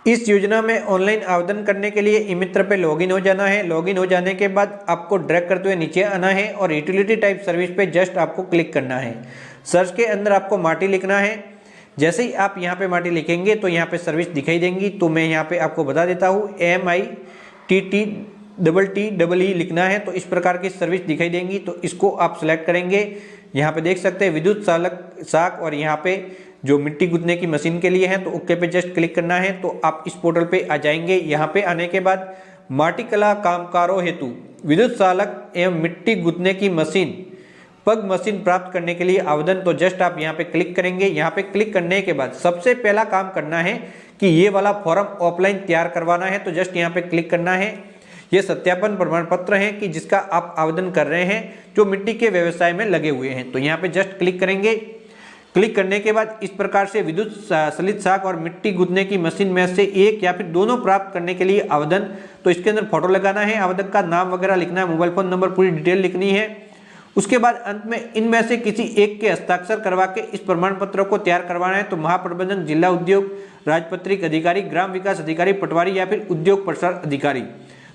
इस योजना में ऑनलाइन आवेदन करने के लिए ई-मित्र पे लॉगिन हो जाना है। लॉगिन हो जाने के बाद आपको ड्रैग करते हुए नीचे आना है और यूटिलिटी टाइप सर्विस पे जस्ट आपको क्लिक करना है। सर्च के अंदर आपको माटी लिखना है। जैसे ही आप यहाँ पे माटी लिखेंगे तो यहाँ पे सर्विस दिखाई देंगी। तो मैं यहाँ पे आपको बता देता हूँ, MITTTEE लिखना है। तो इस प्रकार की सर्विस दिखाई देंगी, तो इसको आप सिलेक्ट करेंगे। यहाँ पे देख सकते हैं विद्युत साख और यहाँ पे जो मिट्टी गुदने की मशीन के लिए है, तो ओके पे जस्ट क्लिक करना है। तो आप इस पोर्टल पे आ जाएंगे। यहाँ पे आने के बाद माटी कला कामगारों हेतु विद्युत चालक एवं मिट्टी गुदने की मशीन पग मशीन प्राप्त करने के लिए आवेदन, तो जस्ट आप यहाँ पे क्लिक करेंगे। यहाँ पे क्लिक करने के बाद सबसे पहला काम करना है कि ये वाला फॉर्म ऑफलाइन तैयार करवाना है। तो जस्ट यहाँ पे क्लिक करना है। ये सत्यापन प्रमाण पत्र है कि जिसका आप आवेदन कर रहे हैं, जो मिट्टी के व्यवसाय में लगे हुए हैं। तो यहाँ पे जस्ट क्लिक करेंगे। क्लिक करने के बाद इस प्रकार से विद्युत सलित साख और मिट्टी गुदने की मशीन में से एक या फिर दोनों प्राप्त करने के लिए आवेदन, तो इसके अंदर फोटो लगाना है, आवेदक का नाम वगैरह लिखना है, मोबाइल फोन नंबर, पूरी डिटेल लिखनी है। उसके बाद अंत में इनमें से किसी एक के हस्ताक्षर करवा के इस प्रमाण पत्र को तैयार करवाना है। तो महाप्रबंधक, जिला उद्योग राजपत्रित अधिकारी, ग्राम विकास अधिकारी, पटवारी या फिर उद्योग प्रसार अधिकारी,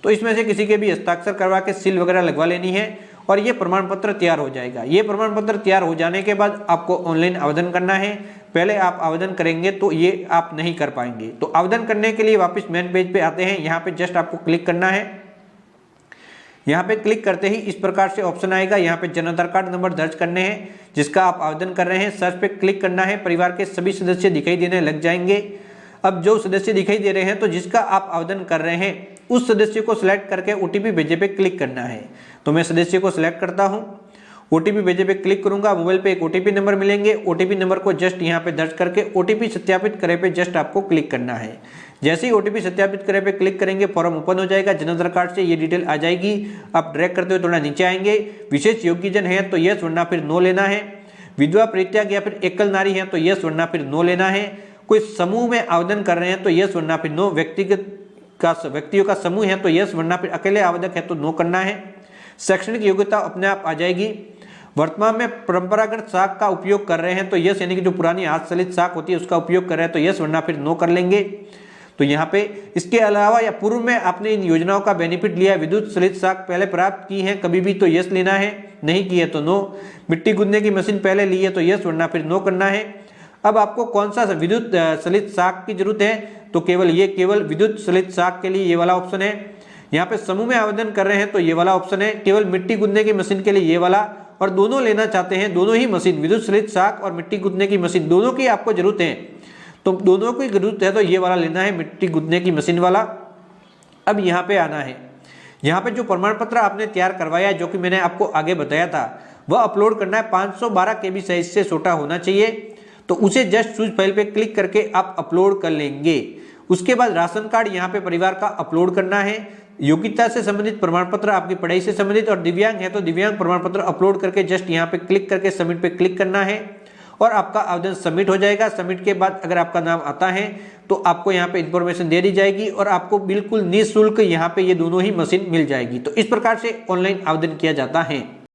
तो इसमें से किसी के भी हस्ताक्षर करवा के सील वगैरह लगवा लेनी है और ये प्रमाण पत्र तैयार हो जाएगा। ये प्रमाण पत्र तैयार हो जाने के बाद आपको ऑनलाइन आवेदन करना है। पहले आप आवेदन करेंगे तो ये आप नहीं कर पाएंगे। तो आवेदन करने के लिए वापस मेन पेज पे आते हैं। यहाँ पे जस्ट आपको क्लिक करना है। यहाँ पे क्लिक करते ही इस प्रकार से ऑप्शन आएगा। यहाँ पे जन आधार कार्ड नंबर दर्ज करने हैं जिसका आप आवेदन कर रहे हैं। सर्च पे क्लिक करना है। परिवार के सभी सदस्य दिखाई देने लग जाएंगे। अब जो सदस्य दिखाई दे रहे हैं, तो जिसका आप आवेदन कर रहे हैं उस सदस्य को सिलेक्ट करके ओटीपी भेजे पे क्लिक करना है। तो मैं सदस्य को सिलेक्ट करता हूं, ओटीपी भेजे पे क्लिक करूंगा। मोबाइल पे एक ओटीपी नंबर मिलेंगे। ओटीपी नंबर को जस्ट यहां पे दर्ज करके ओटीपी सत्यापित करे पे जस्ट आपको क्लिक करना है। जैसे ही ओटीपी सत्यापित करे पे क्लिक करेंगे, फॉर्म ओपन हो जाएगा। जन आधार कार्ड से ये डिटेल आ जाएगी। आप ड्रैग करते हुए थोड़ा नीचे आएंगे। विशेष योग्यजन है तो यस वरना फिर नो लेना है। विधवा, परित्याग या फिर एकल नारी है तो यस वरना फिर नो लेना है। कोई समूह में आवेदन कर रहे हैं तो यस वरना फिर नो। व्यक्तियों का समूह है तो यस वरना फिर अकेले आवेदक है तो नो करना है। शैक्षणिक योग्यता अपने आप आ जाएगी। वर्तमान में परंपरागत साख का उपयोग कर रहे हैं तो यस, यानी कि जो पुरानी हाथ चलित साख होती है उसका उपयोग कर रहे हैं तो यस वरना फिर नो कर लेंगे। तो यहाँ पे इसके अलावा या पूर्व में आपने इन योजनाओं का बेनिफिट लिया, विद्युत चलित साख पहले प्राप्त की है कभी भी तो यस लेना है, नहीं की है तो नो। मिट्टी गुदने की मशीन पहले ली है तो यस वरना फिर नो करना है। अब आपको कौन सा विद्युत चलित साख की जरूरत है, तो केवल विद्युत चलित साख के लिए ये वाला ऑप्शन है। यहाँ पे समूह में आवेदन कर रहे हैं तो ये वाला ऑप्शन है। केवल मिट्टी गुदने की मशीन के लिए ये वाला, और दोनों लेना चाहते हैं, दोनों ही मशीन, विद्युत चलित साख और मिट्टी गुदने की मशीन, दोनों की आपको जरूरत है, तो दोनों की जरूरत है तो ये वाला लेना है, मिट्टी गुदने की मशीन वाला। अब यहाँ पे आना है। यहाँ पे जो प्रमाण पत्र आपने तैयार करवाया है, जो कि मैंने आपको आगे बताया था, वह अपलोड करना है। 512 KB साइज से छोटा होना चाहिए। तो उसे जस्ट चूज फाइल पे क्लिक करके आप अपलोड कर लेंगे। उसके बाद राशन कार्ड यहाँ पे परिवार का अपलोड करना है। योग्यता से संबंधित प्रमाण पत्र, आपकी पढ़ाई से संबंधित, और दिव्यांग है तो दिव्यांग प्रमाण पत्र अपलोड करके जस्ट यहाँ पे क्लिक करके सबमिट पे क्लिक करना है और आपका आवेदन सबमिट हो जाएगा। सबमिट के बाद अगर आपका नाम आता है तो आपको यहाँ पे इंफॉर्मेशन दे दी जाएगी और आपको बिल्कुल निःशुल्क यहाँ पे ये दोनों ही मशीन मिल जाएगी। तो इस प्रकार से ऑनलाइन आवेदन किया जाता है।